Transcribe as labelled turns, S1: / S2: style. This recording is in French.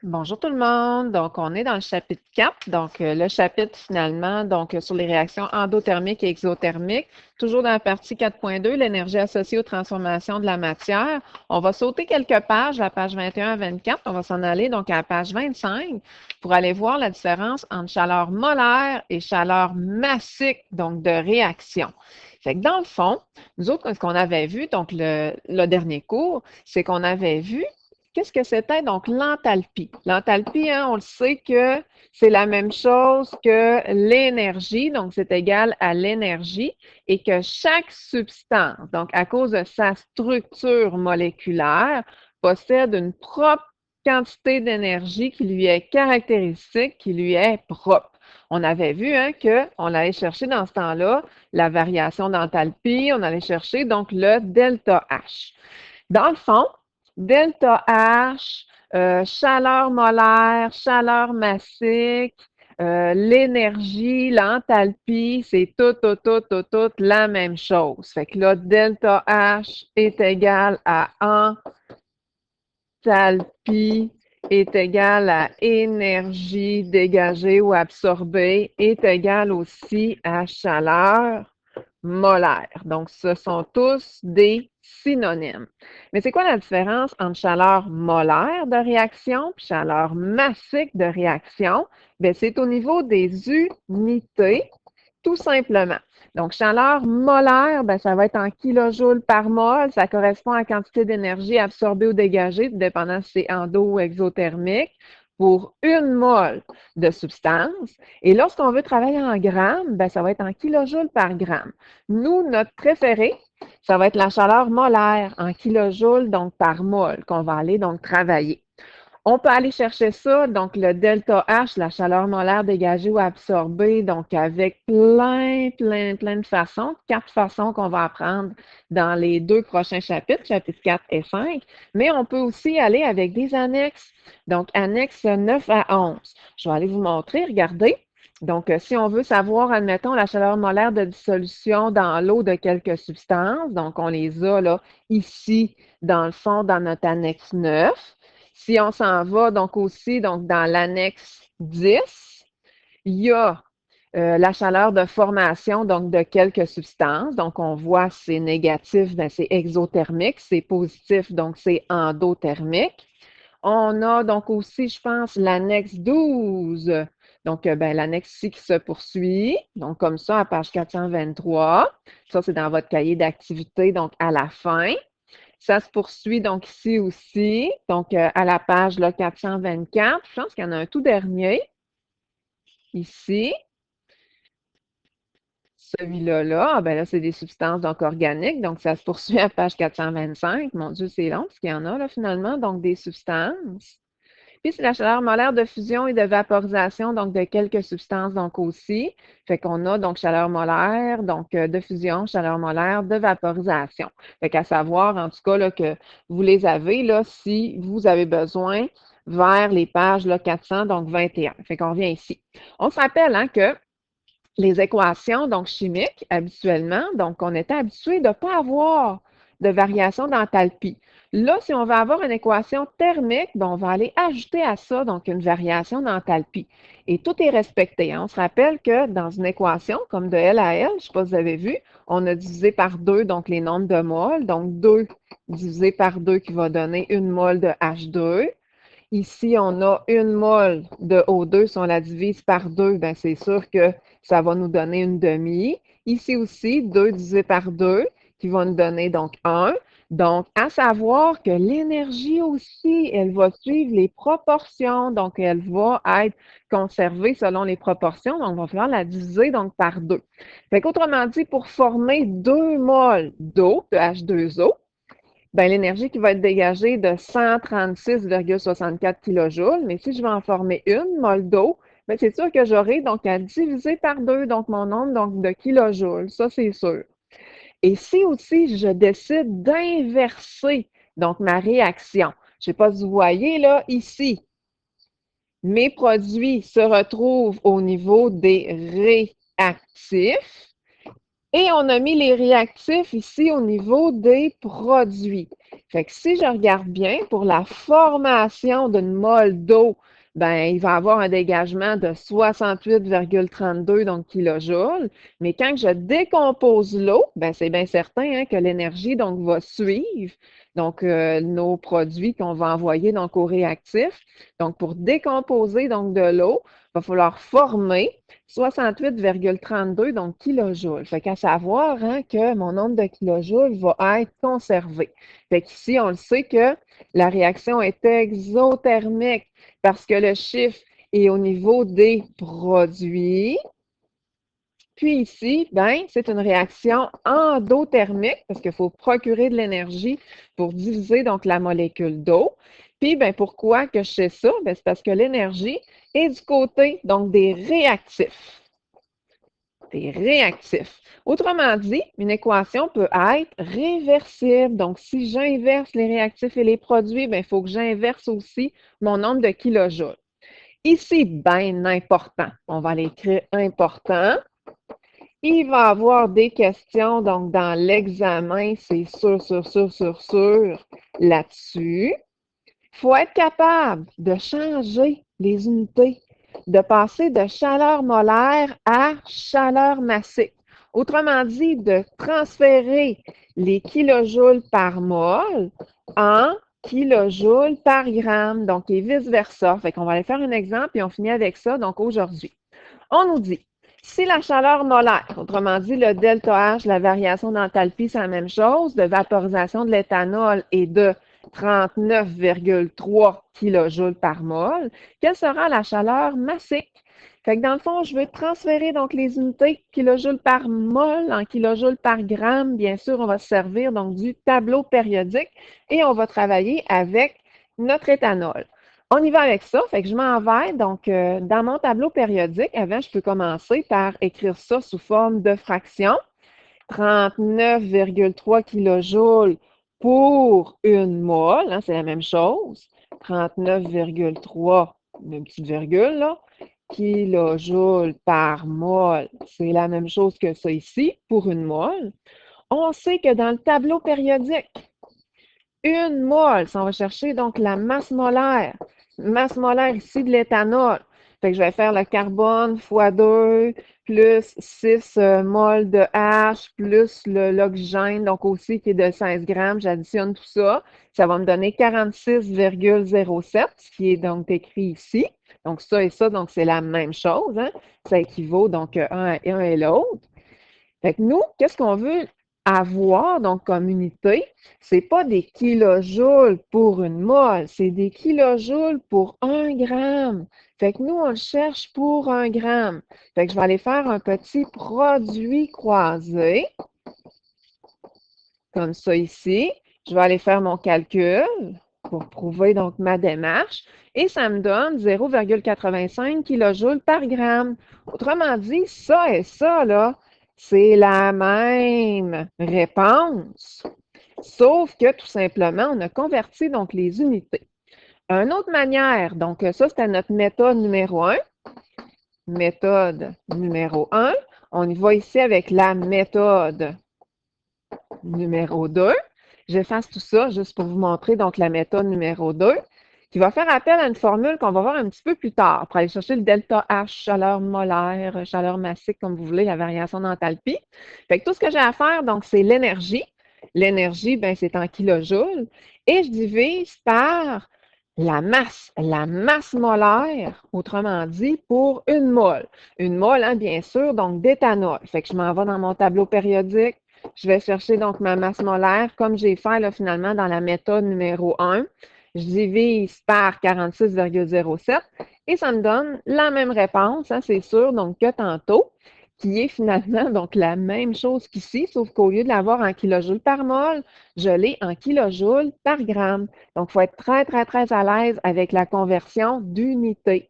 S1: Bonjour tout le monde. Donc, on est dans le chapitre 4. Donc, le chapitre finalement, donc, sur les réactions endothermiques et exothermiques. Toujours dans la partie 4.2, l'énergie associée aux transformations de la matière. On va sauter quelques pages, la page 21 à 24. On va s'en aller donc à la page 25 pour aller voir la différence entre chaleur molaire et chaleur massique, donc de réaction. Fait que dans le fond, nous autres, ce qu'on avait vu, donc le dernier cours, c'est qu'on avait vu qu'est-ce que c'était donc l'enthalpie? L'enthalpie, hein, on le sait que c'est la même chose que l'énergie, donc c'est égal à l'énergie, et que chaque substance, donc à cause de sa structure moléculaire, possède une propre quantité d'énergie qui lui est caractéristique, qui lui est propre. On avait vu hein, qu'on allait chercher dans ce temps-là la variation d'enthalpie, on allait chercher donc le delta H. Dans le fond, delta H, chaleur molaire, chaleur massique, l'énergie, l'enthalpie, c'est tout la même chose. Fait que là, delta H est égal à enthalpie est égal à énergie dégagée ou absorbée est égal aussi à chaleur molaire. Donc, ce sont tous des synonymes. Mais c'est quoi la différence entre chaleur molaire de réaction et chaleur massique de réaction? Bien, c'est au niveau des unités, tout simplement. Donc, chaleur molaire, bien, ça va être en kilojoules par mol. Ça correspond à la quantité d'énergie absorbée ou dégagée, dépendant si c'est endo ou exothermique, pour une mol de substance. Et lorsqu'on veut travailler en grammes, bien, ça va être en kilojoules par gramme. Nous, notre préféré, ça va être la chaleur molaire en kilojoules, donc par mol, qu'on va aller donc travailler. On peut aller chercher ça, donc le delta H, la chaleur molaire dégagée ou absorbée, donc avec plein de façons, 4 façons qu'on va apprendre dans les 2 prochains chapitres, chapitres 4 et 5, mais on peut aussi aller avec des annexes, donc annexes 9 à 11. Je vais aller vous montrer, regardez. Donc, si on veut savoir, admettons, la chaleur molaire de dissolution dans l'eau de quelques substances, donc on les a là ici, dans le fond, dans notre annexe 9. Si on s'en va donc aussi donc dans l'annexe 10, il y a la chaleur de formation donc de quelques substances. Donc, on voit c'est négatif, ben, c'est exothermique, c'est positif, donc c'est endothermique. On a donc aussi, je pense, l'annexe 12. Donc, ben, l'annexe ici qui se poursuit. Donc, comme ça, à page 423. Ça, c'est dans votre cahier d'activité, donc à la fin. Ça se poursuit donc ici aussi, donc à la page là, 424. Je pense qu'il y en a un tout dernier, ici. Celui-là, là, ben là, c'est des substances donc organiques, donc ça se poursuit à page 425. Mon Dieu, c'est long, ce qu'il y en a là finalement, donc des substances. Puis c'est la chaleur molaire de fusion et de vaporisation, donc de quelques substances donc aussi. Fait qu'on a donc chaleur molaire, donc de fusion, chaleur molaire, de vaporisation. Fait qu'à savoir, en tout cas, là, que vous les avez, là, si vous avez besoin, vers les pages là, 400, donc 21. Fait qu'on vient ici. On se rappelle hein, que les équations donc chimiques, habituellement, donc on était habitué de ne pas avoir de variation d'enthalpie. Là, si on veut avoir une équation thermique, ben, on va aller ajouter à ça donc une variation d'enthalpie. Et tout est respecté. Hein. On se rappelle que dans une équation, comme de L à L, je ne sais pas si vous avez vu, on a divisé par 2 donc les nombres de moles. Donc 2 divisé par 2 qui va donner une mole de H2. Ici, on a une mole de O2. Si on la divise par 2, bien, c'est sûr que ça va nous donner une demi. Ici aussi, 2 divisé par 2, qui va nous donner donc 1. Donc, à savoir que l'énergie aussi, elle va suivre les proportions. Donc, elle va être conservée selon les proportions. Donc, on va falloir la diviser donc par 2. Fait qu'autrement dit, pour former 2 moles d'eau, de H2O, ben, l'énergie qui va être dégagée de 136,64 kJ, mais si je veux en former une mole d'eau, ben, c'est sûr que j'aurai donc à diviser par 2, donc mon nombre donc, de kilojoules, ça c'est sûr. Et si aussi je décide d'inverser donc ma réaction, je ne sais pas si vous voyez là, ici, mes produits se retrouvent au niveau des réactifs. Et on a mis les réactifs ici au niveau des produits. Fait que si je regarde bien, pour la formation d'une mole d'eau, ben, il va avoir un dégagement de 68,32 donc kilojoules. Mais quand je décompose l'eau, ben, c'est bien certain hein, que l'énergie donc va suivre donc nos produits qu'on va envoyer donc au réactif. Donc pour décomposer donc de l'eau, il va falloir former 68,32 donc kilojoules. Fait qu'à savoir hein, que mon nombre de kilojoules va être conservé. Fait qu'ici, on le sait que la réaction est exothermique parce que le chiffre est au niveau des produits. Puis ici, ben, c'est une réaction endothermique parce qu'il faut procurer de l'énergie pour diviser donc la molécule d'eau. Puis, ben, pourquoi que je sais ça? Ben, c'est parce que l'énergie est du côté donc des réactifs. Des réactifs. Autrement dit, une équation peut être réversible. Donc, si j'inverse les réactifs et les produits, ben, il faut que j'inverse aussi mon nombre de kilojoules. Ici, bien important. On va l'écrire important. Il va y avoir des questions, donc dans l'examen, c'est sûr, là-dessus. Il faut être capable de changer les unités, de passer de chaleur molaire à chaleur massique. Autrement dit, de transférer les kilojoules par mol en kilojoules par gramme, donc et vice-versa. Fait qu'on va aller faire un exemple et on finit avec ça, donc aujourd'hui. On nous dit, si la chaleur molaire, autrement dit le delta H, la variation d'enthalpie, c'est la même chose, de vaporisation de l'éthanol est de 39,3 kJ par mol, quelle sera la chaleur massique? Fait que dans le fond, je veux transférer donc les unités kilojoules par mol en kilojoules par gramme. Bien sûr, on va se servir donc du tableau périodique et on va travailler avec notre éthanol. On y va avec ça, fait que je m'en vais donc dans mon tableau périodique. Avant, je peux commencer par écrire ça sous forme de fraction. 39,3 kilojoules pour une mole, hein, c'est la même chose. 39,3, une petite virgule là, kilojoules par mole, c'est la même chose que ça ici pour une mole. On sait que dans le tableau périodique, une mole, si on va chercher donc la masse molaire ici de l'éthanol. Fait que je vais faire le carbone fois 2 plus 6 moles de H plus l'oxygène, donc aussi qui est de 16 grammes. J'additionne tout ça. Ça va me donner 46,07, ce qui est donc écrit ici. Donc ça et ça, donc c'est la même chose. Hein? Ça équivaut donc un et l'autre. Fait que nous, qu'est-ce qu'on veut avoir donc comme unité? C'est pas des kilojoules pour une mole, c'est des kilojoules pour 1 gramme. Fait que nous, on le cherche pour 1 gramme. Fait que je vais aller faire un petit produit croisé, comme ça ici. Je vais aller faire mon calcul pour prouver donc ma démarche. Et ça me donne 0,85 kJ par gramme. Autrement dit, ça et ça, là, c'est la même réponse, sauf que tout simplement, on a converti donc les unités. Une autre manière, donc ça, c'était notre méthode numéro 1. Méthode numéro 1. On y va ici avec la méthode numéro 2. J'efface tout ça juste pour vous montrer donc la méthode numéro 2 qui va faire appel à une formule qu'on va voir un petit peu plus tard pour aller chercher le delta H, chaleur molaire, chaleur massique, comme vous voulez, la variation d'enthalpie. Fait que tout ce que j'ai à faire, donc, c'est l'énergie. L'énergie, ben, c'est en kilojoules. Et je divise par la masse molaire, autrement dit, pour une mole. Une mole, hein, bien sûr, donc d'éthanol. Fait que je m'en vais dans mon tableau périodique. Je vais chercher donc ma masse molaire, comme j'ai fait là, finalement dans la méthode numéro 1. Je divise par 46,07 et ça me donne la même réponse, hein, c'est sûr, donc que tantôt, qui est finalement donc la même chose qu'ici, sauf qu'au lieu de l'avoir en kilojoules par mol, je l'ai en kilojoules par gramme. Donc, il faut être très à l'aise avec la conversion d'unité.